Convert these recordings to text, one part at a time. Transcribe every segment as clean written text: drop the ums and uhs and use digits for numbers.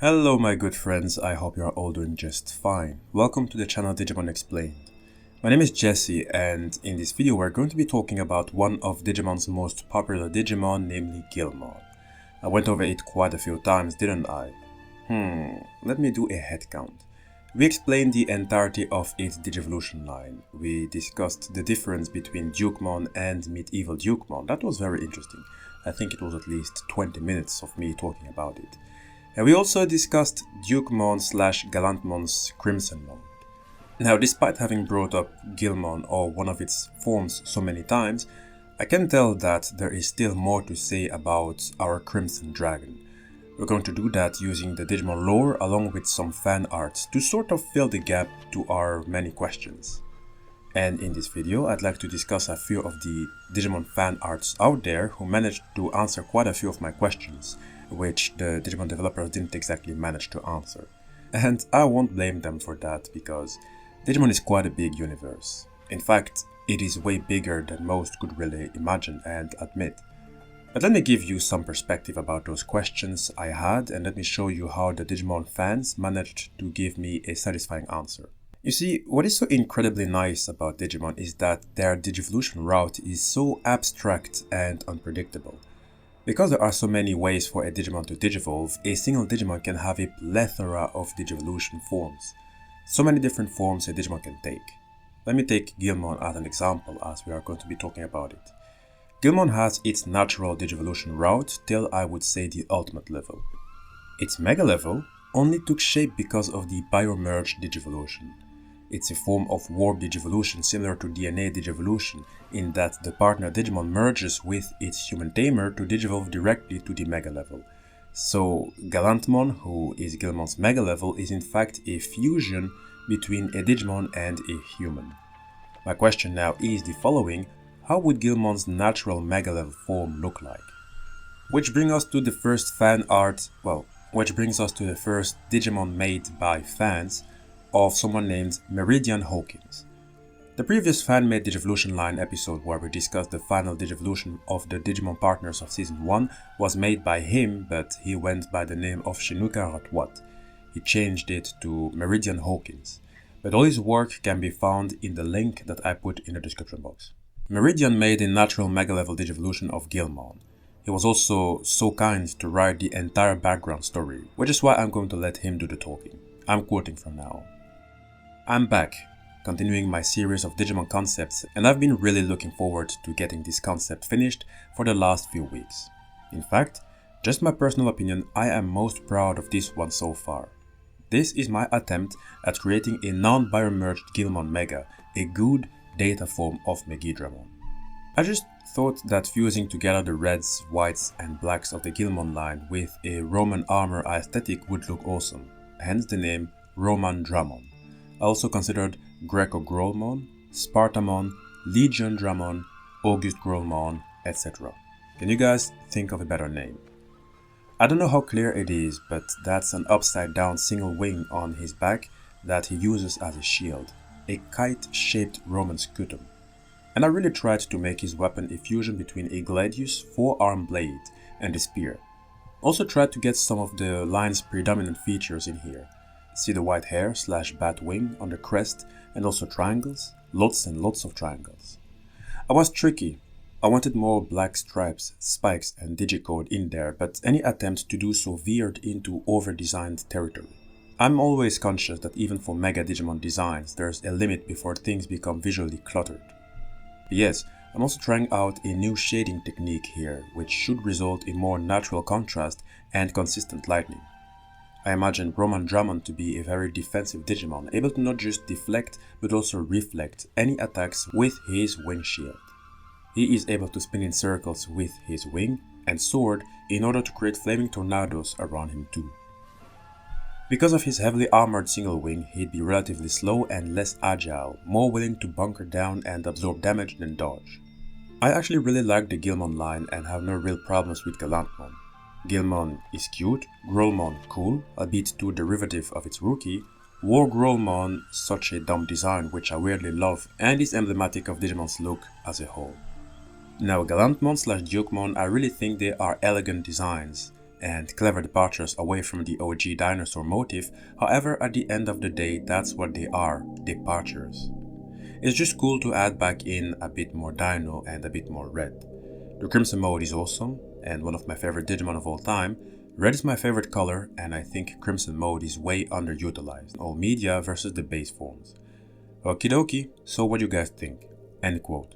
Hello my good friends, I hope you are all doing just fine. Welcome to the channel Digimon Explained. My name is Jesse and in this video we're going to be talking about one of Digimon's most popular Digimon, namely Guilmon. I went over it quite a few times, didn't I? Let me do a head count. We explained the entirety of its Digivolution line. We discussed the difference between Dukemon and medieval Dukemon. That was very interesting. I think it was at least 20 minutes of me talking about it. And we also discussed Dukemon / Gallantmon's Crimsonmon. Now, despite having brought up Guilmon or one of its forms so many times, I can tell that there is still more to say about our Crimson Dragon. We're going to do that using the Digimon lore along with some fan art to sort of fill the gap to our many questions. And in this video, I'd like to discuss a few of the Digimon fan arts out there who managed to answer quite a few of my questions, which the Digimon developers didn't exactly manage to answer. And I won't blame them for that because Digimon is quite a big universe. In fact, it is way bigger than most could really imagine and admit. But let me give you some perspective about those questions I had and let me show you how the Digimon fans managed to give me a satisfying answer. You see, what is so incredibly nice about Digimon is that their Digivolution route is so abstract and unpredictable. Because there are so many ways for a Digimon to Digivolve, a single Digimon can have a plethora of Digivolution forms. So many different forms a Digimon can take. Let me take Guilmon as an example as we are going to be talking about it. Guilmon has its natural Digivolution route till I would say the ultimate level. Its mega level only took shape because of the BioMerge Digivolution. It's a form of warp Digivolution similar to DNA Digivolution in that the partner Digimon merges with its human tamer to Digivolve directly to the mega level. So Gallantmon, who is Guilmon's mega level, is in fact a fusion between a Digimon and a human. My question now is the following: how would Guilmon's natural mega level form look like? Which brings us to the first fan art, which brings us to the first Digimon made by fans of someone named Meridian Hawkins. The previous fan-made Digivolution line episode where we discussed the final Digivolution of the Digimon partners of Season 1 was made by him, but he went by the name of Shinuka Ratwat. He changed it to Meridian Hawkins, but all his work can be found in the link that I put in the description box. Meridian made a natural mega-level Digivolution of Guilmon. He was also so kind to write the entire background story, which is why I'm going to let him do the talking. I'm quoting from now. I'm back, continuing my series of Digimon concepts, and I've been really looking forward to getting this concept finished for the last few weeks. In fact, just my personal opinion, I am most proud of this one so far. This is my attempt at creating a non-BioMerged Guilmon Mega, a good data form of Megidramon. I just thought that fusing together the reds, whites and blacks of the Guilmon line with a Roman armor aesthetic would look awesome, hence the name Romandramon. I also considered Greco-Guilmon, Spartamon, Legion-Dramon, Auguste-Guilmon, etc. Can you guys think of a better name? I don't know how clear it is, but that's an upside down single wing on his back that he uses as a shield, a kite-shaped Roman scutum. And I really tried to make his weapon a fusion between a gladius 4-arm blade and a spear. Also tried to get some of the line's predominant features in here. See the white hair / bat wing on the crest and also triangles, lots and lots of triangles. I was tricky. I wanted more black stripes, spikes and digicode in there, but any attempt to do so veered into over-designed territory. I'm always conscious that even for Mega Digimon designs, there's a limit before things become visually cluttered. But yes, I'm also trying out a new shading technique here, which should result in more natural contrast and consistent lighting. I imagine Romandramon to be a very defensive Digimon, able to not just deflect but also reflect any attacks with his wing shield. He is able to spin in circles with his wing and sword in order to create flaming tornadoes around him too. Because of his heavily armored single wing, he'd be relatively slow and less agile, more willing to bunker down and absorb damage than dodge. I actually really like the Guilmon line and have no real problems with Gallantmon. Guilmon is cute, Guilmon cool, albeit too derivative of its rookie, War Guilmon such a dumb design which I weirdly love and is emblematic of Digimon's look as a whole. Now Gallantmon / Dukemon, I really think they are elegant designs, and clever departures away from the OG dinosaur motif. However, at the end of the day, that's what they are, departures. It's just cool to add back in a bit more dino and a bit more red. The crimson mode is awesome and one of my favorite Digimon of all time. Red is my favorite color and I think crimson mode is way underutilized in all media versus the base forms. Okie dokie, so what do you guys think? End quote.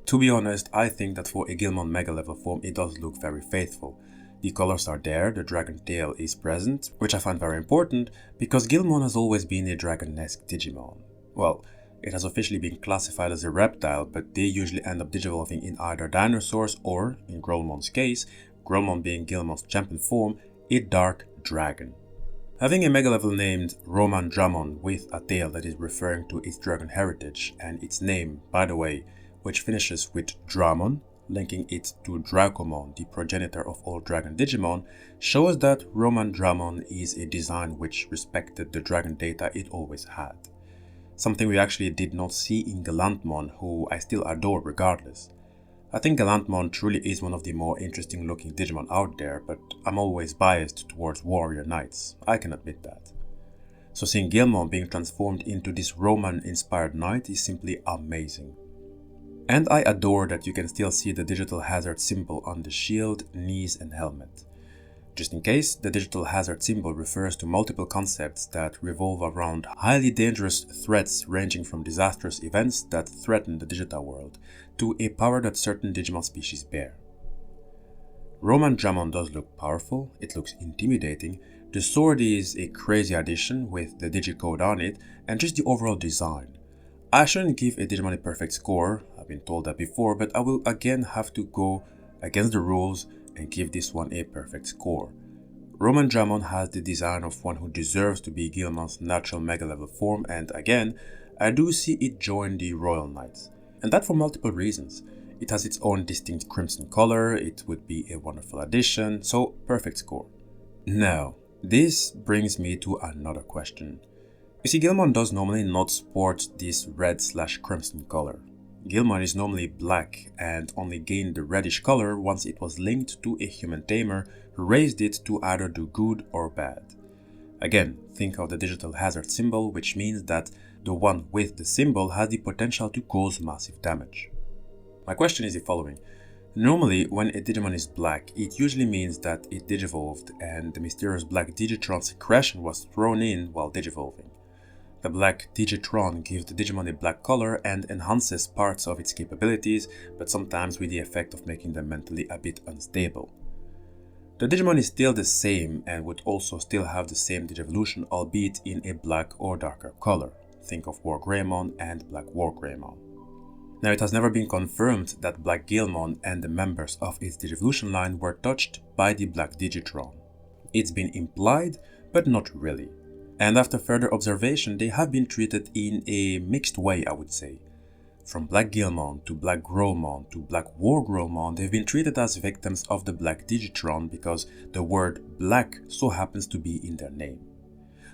To be honest, I think that for a Guilmon Mega level form it does look very faithful. The colors are there, the dragon tail is present, which I find very important because Guilmon has always been a dragon-esque Digimon. Well, it has officially been classified as a reptile, but they usually end up digivolving in either dinosaurs or, in Guilmon's case, Guilmon being Guilmon's champion form, a dark dragon. Having a mega level named Romandramon with a tail that is referring to its dragon heritage and its name, by the way, which finishes with Dramon, linking it to Dukemon, the progenitor of all dragon Digimon, shows that Romandramon is a design which respected the dragon data it always had. Something we actually did not see in Gallantmon, who I still adore regardless. I think Gallantmon truly is one of the more interesting looking Digimon out there, but I'm always biased towards warrior knights, I can admit that. So seeing Guilmon being transformed into this Roman inspired knight is simply amazing. And I adore that you can still see the digital hazard symbol on the shield, knees and helmet. Just in case, the digital hazard symbol refers to multiple concepts that revolve around highly dangerous threats ranging from disastrous events that threaten the digital world to a power that certain Digimon species bear. Romandramon does look powerful, it looks intimidating, the sword is a crazy addition with the Digi code on it, and just the overall design. I shouldn't give a Digimon a perfect score, I've been told that before, but I will again have to go against the rules and give this one a perfect score. Romandramon has the design of one who deserves to be Guilmon's natural mega level form, and again, I do see it join the Royal Knights. And that for multiple reasons. It has its own distinct crimson color, it would be a wonderful addition, so perfect score. Now, this brings me to another question. You see, Guilmon does normally not sport this red/crimson color. Guilmon is normally black and only gained the reddish color once it was linked to a human tamer who raised it to either do good or bad. Again, think of the digital hazard symbol, which means that the one with the symbol has the potential to cause massive damage. My question is the following. Normally, when a Digimon is black, it usually means that it digivolved and the mysterious Black Digitron secretion was thrown in while digivolving. The Black Digitron gives the Digimon a black color and enhances parts of its capabilities, but sometimes with the effect of making them mentally a bit unstable. The Digimon is still the same and would also still have the same Digivolution, albeit in a black or darker color. Think of White Guilmon and Black Guilmon. Now, it has never been confirmed that Black Guilmon and the members of its Digivolution line were touched by the Black Digitron. It's been implied, but not really. And after further observation, they have been treated in a mixed way, I would say. From Black Guilmon to Black Guilmon to Black Guilmon, they've been treated as victims of the Black Digitron because the word black so happens to be in their name.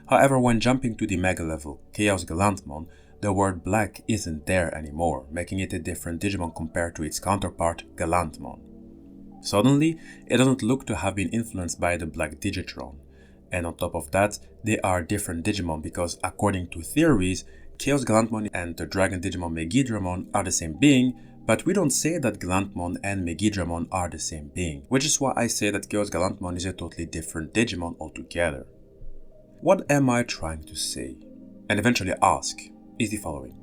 However, when jumping to the mega level Chaos Gallantmon, the word black isn't there anymore, making it a different Digimon compared to its counterpart Gallantmon. Suddenly, it doesn't look to have been influenced by the Black Digitron. And on top of that, they are different Digimon because according to theories, Chaos Gallantmon and the Dragon Digimon Megidramon are the same being, but we don't say that Gallantmon and Megidramon are the same being, which is why I say that Chaos Gallantmon is a totally different Digimon altogether. What am I trying to say? And eventually ask is the following.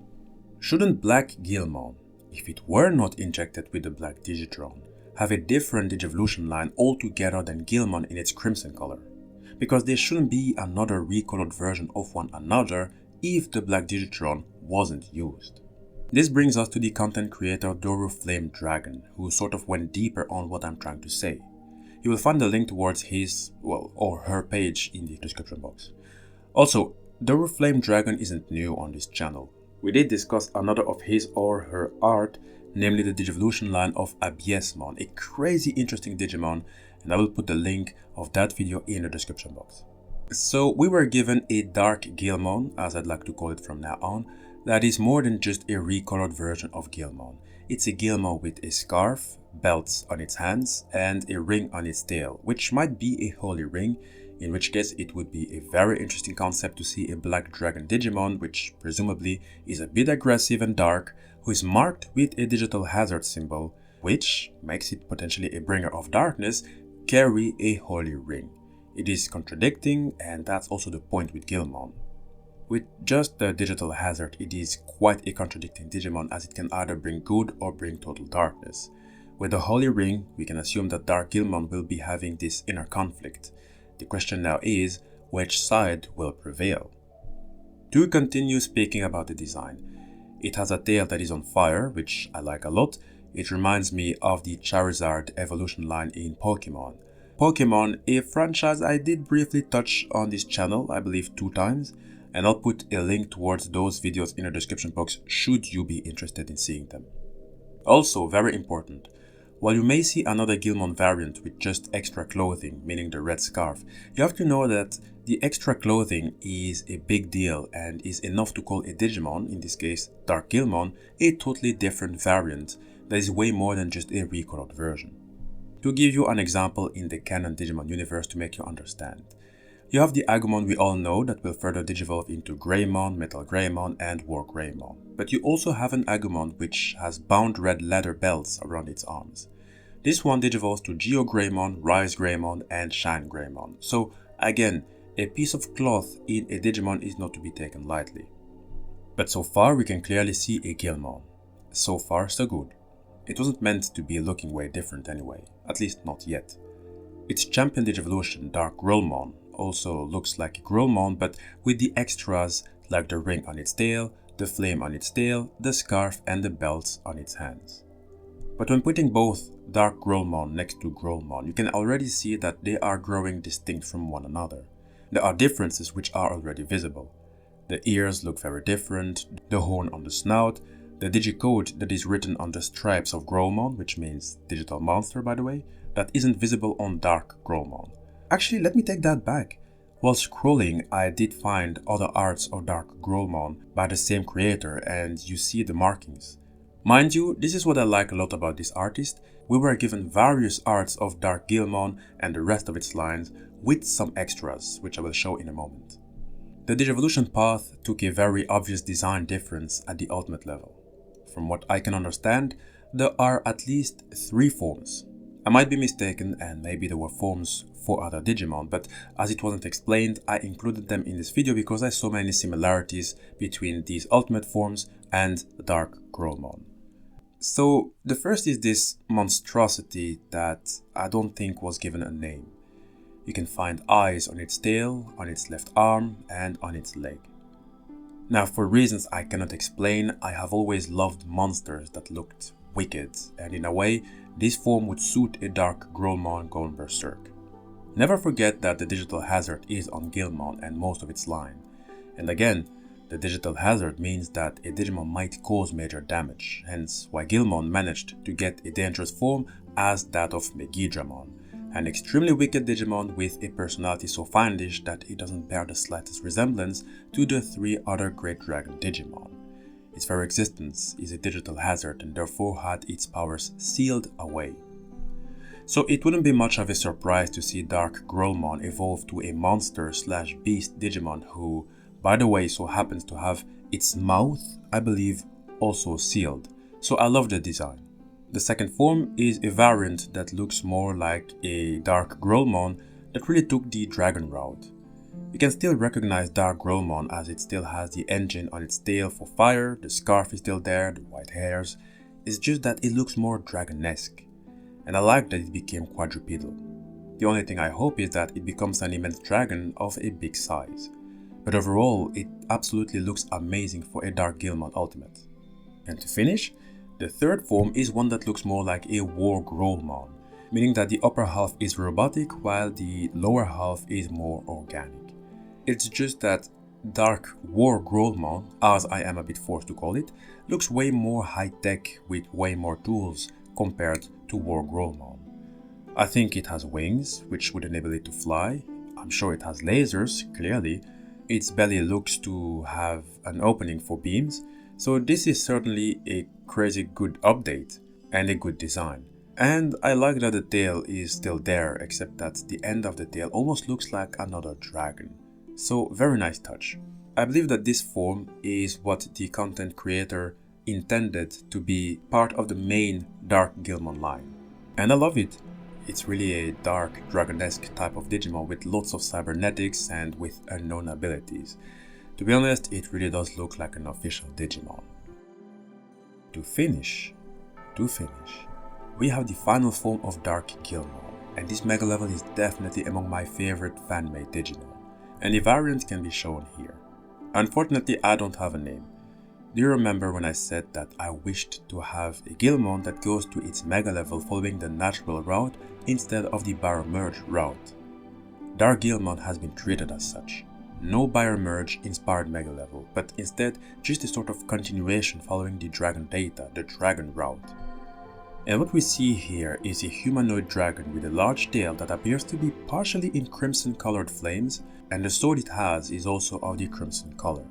Shouldn't Black Guilmon, if it were not injected with the Black Digitron, have a different Digivolution line altogether than Guilmon in its crimson color? Because there shouldn't be another recolored version of one another if the Black Digitron wasn't used. This brings us to the content creator Doru Flame Dragon, who sort of went deeper on what I'm trying to say. You will find the link towards his, or her page in the description box. Also, Doru Flame Dragon isn't new on this channel. We did discuss another of his or her art, namely the Digivolution line of ABYESSMON, a crazy interesting Digimon, and I will put the link of that video in the description box. So we were given a Dark Guilmon, as I'd like to call it from now on, that is more than just a recolored version of Guilmon. It's a Guilmon with a scarf, belts on its hands, and a ring on its tail, which might be a holy ring, in which case it would be a very interesting concept to see a Black Dragon Digimon, which presumably is a bit aggressive and dark, who is marked with a digital hazard symbol, which makes it potentially a bringer of darkness, carry a holy ring. It is contradicting, and that's also the point with Guilmon. With just the digital hazard, it is quite a contradicting Digimon, as it can either bring good or bring total darkness. With the holy ring, we can assume that Dark Guilmon will be having this inner conflict. The question now is, which side will prevail? To continue speaking about the design, it has a tail that is on fire, which I like a lot. It reminds me of the Charizard evolution line in Pokemon. Pokemon, a franchise I did briefly touch on this channel, I believe 2 times, and I'll put a link towards those videos in the description box should you be interested in seeing them. Also, very important, while you may see another Guilmon variant with just extra clothing, meaning the red scarf, you have to know that the extra clothing is a big deal and is enough to call a Digimon, in this case Dark Guilmon, a totally different variant that is way more than just a recolored version. To give you an example in the canon Digimon universe to make you understand, you have the Agumon we all know that will further digivolve into Greymon, Metal Greymon and War Greymon. But you also have an Agumon which has bound red leather belts around its arms. This one digivolves to Geo Greymon, Rise Greymon and Shine Greymon. So again, a piece of cloth in a Digimon is not to be taken lightly. But so far we can clearly see a Guilmon. So far so good. It wasn't meant to be looking way different anyway, at least not yet. Its champion Digivolution, Dark Guilmon, also looks like a Guilmon, but with the extras like the ring on its tail, the flame on its tail, the scarf and the belts on its hands. But when putting both Dark Guilmon next to Guilmon, you can already see that they are growing distinct from one another. There are differences which are already visible. The ears look very different, the horn on the snout, the digicode that is written on the stripes of Guilmon, which means digital monster by the way, that isn't visible on Dark Guilmon. Actually, let me take that back. While scrolling, I did find other arts of Dark Guilmon by the same creator and you see the markings. Mind you, this is what I like a lot about this artist. We were given various arts of Dark Guilmon and the rest of its lines with some extras, which I will show in a moment. The Digivolution path took a very obvious design difference at the ultimate level. From what I can understand, there are at least 3 forms. I might be mistaken and maybe there were forms for other Digimon, but as it wasn't explained, I included them in this video because I saw many similarities between these ultimate forms and Dark Guilmon. So the first is this monstrosity that I don't think was given a name. You can find eyes on its tail, on its left arm and on its leg. Now for reasons I cannot explain, I have always loved monsters that looked wicked, and in a way, this form would suit a Dark Guilmon going berserk. Never forget that the digital hazard is on Guilmon and most of its line. And again, the digital hazard means that a Digimon might cause major damage, hence why Guilmon managed to get a dangerous form as that of Romandramon, an extremely wicked Digimon with a personality so fiendish that it doesn't bear the slightest resemblance to the 3 other Great Dragon Digimon. Its very existence is a digital hazard and therefore had its powers sealed away. So it wouldn't be much of a surprise to see Dark Guilmon evolve to a monster/beast Digimon who, by the way, so happens to have its mouth, I believe, also sealed. So I love the design. The second form is a variant that looks more like a Dark Guilmon that really took the dragon route. You can still recognize Dark Guilmon as it still has the engine on its tail for fire, the scarf is still there, the white hairs. It's just that it looks more dragon-esque. And I like that it became quadrupedal. The only thing I hope is that it becomes an immense dragon of a big size. But overall, it absolutely looks amazing for a Dark Guilmon Ultimate. And to finish, the third form is one that looks more like a War Guilmon, meaning that the upper half is robotic while the lower half is more organic. It's just that Dark War Guilmon, as I am a bit forced to call it, looks way more high-tech with way more tools compared to War Guilmon. I think it has wings, which would enable it to fly. I'm sure it has lasers, clearly. Its belly looks to have an opening for beams, So this is certainly a crazy good update and a good design. And I like that the tail is still there, except that the end of the tail almost looks like another dragon. So very nice touch. I believe that this form is what the content creator intended to be part of the main Dark Guilmon line. And I love it. It's really a dark dragon-esque type of Digimon with lots of cybernetics and with unknown abilities. To be honest, it really does look like an official Digimon. To finish, we have the final form of Dark Guilmon, and this mega level is definitely among my favorite fan-made Digimon, and the variant can be shown here. Unfortunately, I don't have a name. Do you remember when I said that I wished to have a Guilmon that goes to its mega level following the natural route instead of the BioMerge route? Dark Guilmon has been treated as such. No BioMerge inspired mega level, but instead just a sort of continuation following the dragon data, the dragon route. And what we see here is a humanoid dragon with a large tail that appears to be partially in crimson colored flames, and the sword it has is also of the crimson color.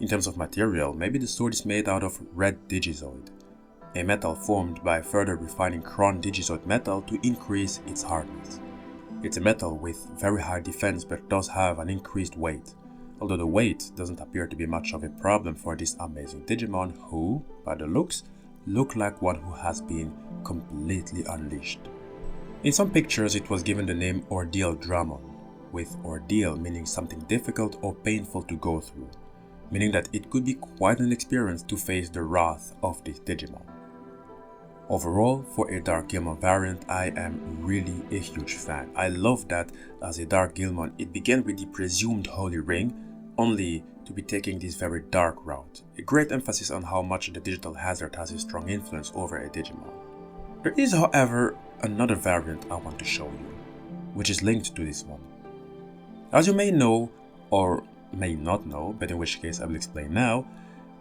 In terms of material, maybe the sword is made out of red digizoid, a metal formed by further refining chrome digizoid metal to increase its hardness. It's a metal with very high defense but does have an increased weight, although the weight doesn't appear to be much of a problem for this amazing Digimon who, by the looks, look like one who has been completely unleashed. In some pictures it was given the name Ordealdramon, with ordeal meaning something difficult or painful to go through, meaning that it could be quite an experience to face the wrath of this Digimon. Overall, for a Dark Guilmon variant, I am really a huge fan. I love that as a Dark Guilmon, it began with the presumed Holy Ring, only to be taking this very dark route. A great emphasis on how much the digital hazard has a strong influence over a Digimon. There is, however, another variant I want to show you, which is linked to this one. As you may know, or may not know, but in which case I will explain now,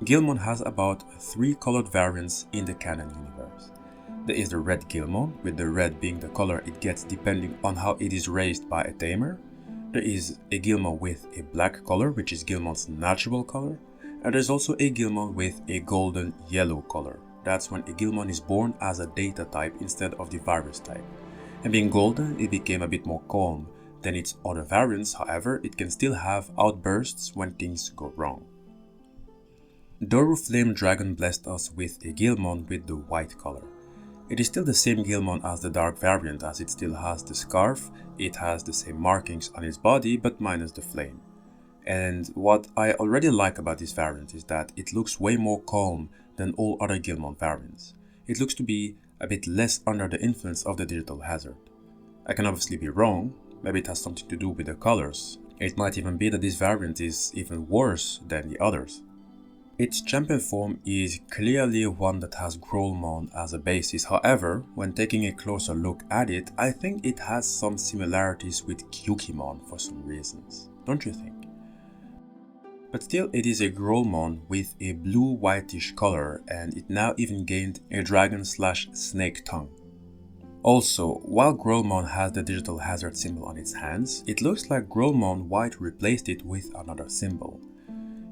Guilmon has about 3 colored variants in the canon universe. There is the Red Guilmon, with the red being the color it gets depending on how it is raised by a tamer. There is a Guilmon with a black color, which is Guilmon's natural color, and there's also a Guilmon with a golden yellow color. That's when a Guilmon is born as a data type instead of the virus type. And being golden, it became a bit more calm than its other variants, however, it can still have outbursts when things go wrong. Doru Flame Dragon blessed us with a Guilmon with the white color. It is still the same Guilmon as the dark variant, as it still has the scarf, it has the same markings on its body but minus the flame. And what I already like about this variant is that it looks way more calm than all other Guilmon variants. It looks to be a bit less under the influence of the digital hazard. I can obviously be wrong, maybe it has something to do with the colors. It might even be that this variant is even worse than the others. Its champion form is clearly one that has Guilmon as a basis, however, when taking a closer look at it, I think it has some similarities with Dukemon for some reasons, don't you think? But still, it is a Guilmon with a blue-whitish color, and it now even gained a dragon/snake tongue. Also, while Guilmon has the digital hazard symbol on its hands, it looks like Guilmon White replaced it with another symbol.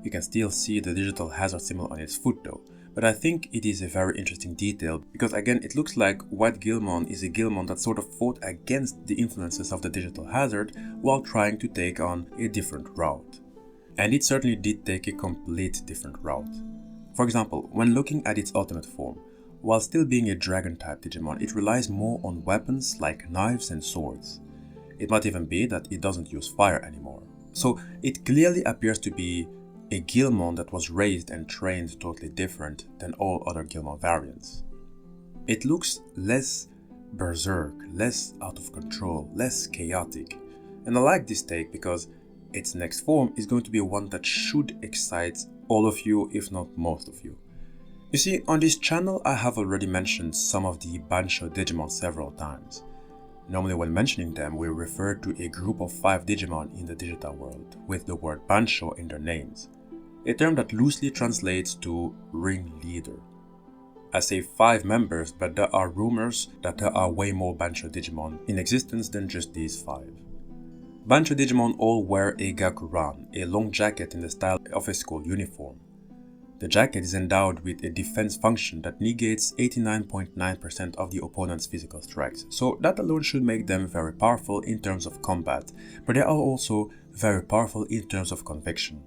You can still see the digital hazard symbol on its foot though, but I think it is a very interesting detail because again it looks like White Guilmon is a Guilmon that sort of fought against the influences of the digital hazard while trying to take on a different route. And it certainly did take a complete different route. For example, when looking at its ultimate form, while still being a dragon type Digimon, it relies more on weapons like knives and swords. It might even be that it doesn't use fire anymore. So it clearly appears to be a Guilmon that was raised and trained totally different than all other Guilmon variants. It looks less berserk, less out of control, less chaotic, and I like this take because its next form is going to be one that should excite all of you, if not most of you. You see, on this channel I have already mentioned some of the Bancho Digimon several times. Normally when mentioning them, we refer to a group of 5 Digimon in the digital world, with the word Bancho in their names, a term that loosely translates to ringleader. I say 5 members, but there are rumors that there are way more Bancho Digimon in existence than just these 5. Bancho Digimon all wear a gakuran, a long jacket in the style of a school uniform. The jacket is endowed with a defense function that negates 89.9% of the opponent's physical strikes, so that alone should make them very powerful in terms of combat, but they are also very powerful in terms of conviction.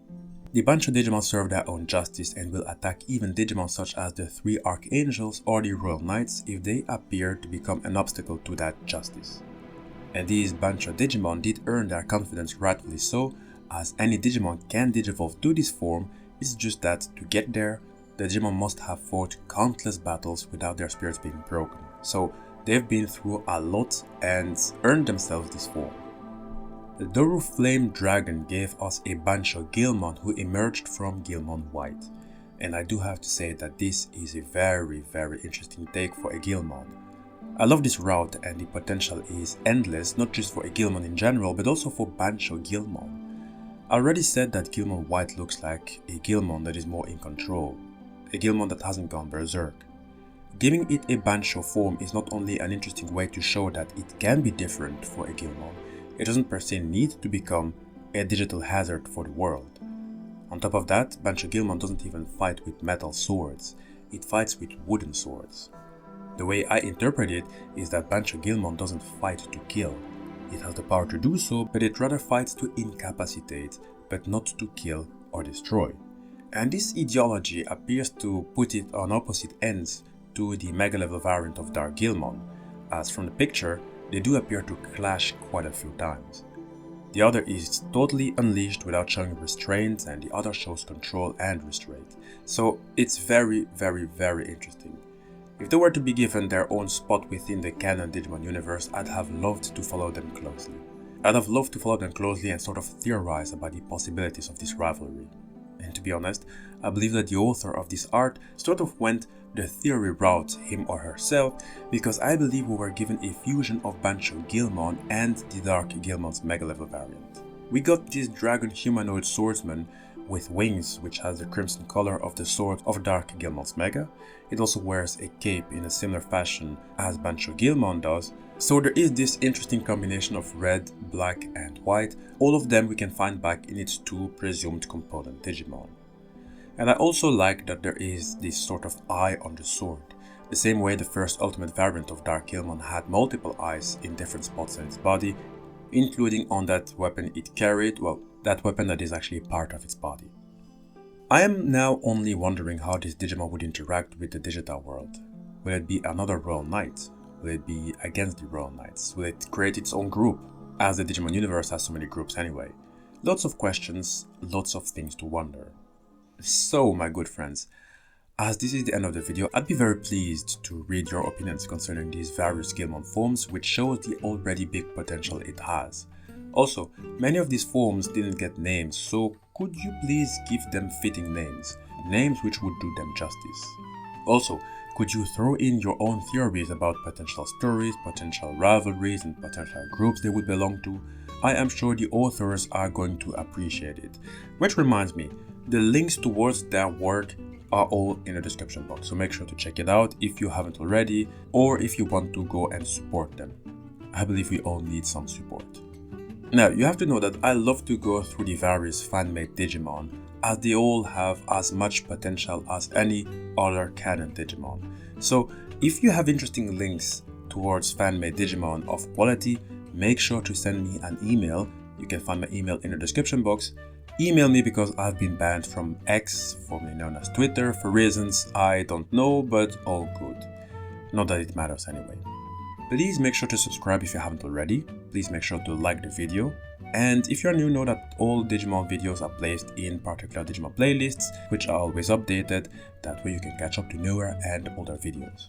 The Bancho Digimon serve their own justice and will attack even Digimon such as the 3 Archangels or the Royal Knights if they appear to become an obstacle to that justice. And these Bancho Digimon did earn their confidence, rightfully so, as any Digimon can Digivolve to this form. It's just that to get there, the Digimon must have fought countless battles without their spirits being broken, so they've been through a lot and earned themselves this form. The Doru Flame Dragon gave us a BanchoGuilmon who emerged from Guilmon White, and I do have to say that this is a very interesting take for a Guilmon. I love this route and the potential is endless, not just for a Guilmon in general, but also for BanchoGuilmon. I already said that Guilmon White looks like a Guilmon that is more in control, a Guilmon that hasn't gone berserk. Giving it a Bancho form is not only an interesting way to show that it can be different for a Guilmon, it doesn't per se need to become a digital hazard for the world. On top of that, BanchoGuilmon doesn't even fight with metal swords, it fights with wooden swords. The way I interpret it is that BanchoGuilmon doesn't fight to kill. It has the power to do so, but it rather fights to incapacitate, but not to kill or destroy. And this ideology appears to put it on opposite ends to the mega level variant of Dark Guilmon, as from the picture, they do appear to clash quite a few times. The other is totally unleashed without showing restraint, and the other shows control and restraint. So it's very interesting. If they were to be given their own spot within the canon Digimon universe, I'd have loved to follow them closely. And sort of theorize about the possibilities of this rivalry. And to be honest, I believe that the author of this art sort of went the theory route, him or herself, because I believe we were given a fusion of BanchoGuilmon and the Dark Guilmon's mega level variant. We got this dragon humanoid swordsman with wings, which has the crimson color of the sword of Dark Guilmon's mega. It also wears a cape in a similar fashion as BanchoGuilmon does, so there is this interesting combination of red, black and white, all of them we can find back in its 2 presumed component Digimon. And I also like that there is this sort of eye on the sword, the same way the first ultimate variant of Dark Guilmon had multiple eyes in different spots on its body, including on that weapon it carried, well, that weapon that is actually part of its body. I am now only wondering how this Digimon would interact with the digital world. Will it be another Royal Knight? Will it be against the Royal Knights? Will it create its own group, as the Digimon universe has so many groups anyway? Lots of questions, lots of things to wonder. So, my good friends, as this is the end of the video, I'd be very pleased to read your opinions concerning these various Guilmon forms, which shows the already big potential it has. Also, many of these forms didn't get names, so could you please give them fitting names which would do them justice. Also, could you throw in your own theories about potential stories, potential rivalries and potential groups they would belong to? I am sure the authors are going to appreciate it. Which reminds me, the links towards their work are all in the description box, so make sure to check it out if you haven't already, or if you want to go and support them. I believe we all need some support. Now, you have to know that I love to go through the various fan-made Digimon, as they all have as much potential as any other canon Digimon. So, if you have interesting links towards fan-made Digimon of quality, make sure to send me an email. You can find my email in the description box. Email me because I've been banned from X, formerly known as Twitter, for reasons I don't know, but all good. Not that it matters anyway. Please make sure to subscribe if you haven't already. Please make sure to like the video. And if you're new, know that all Digimon videos are placed in particular Digimon playlists, which are always updated. That way you can catch up to newer and older videos.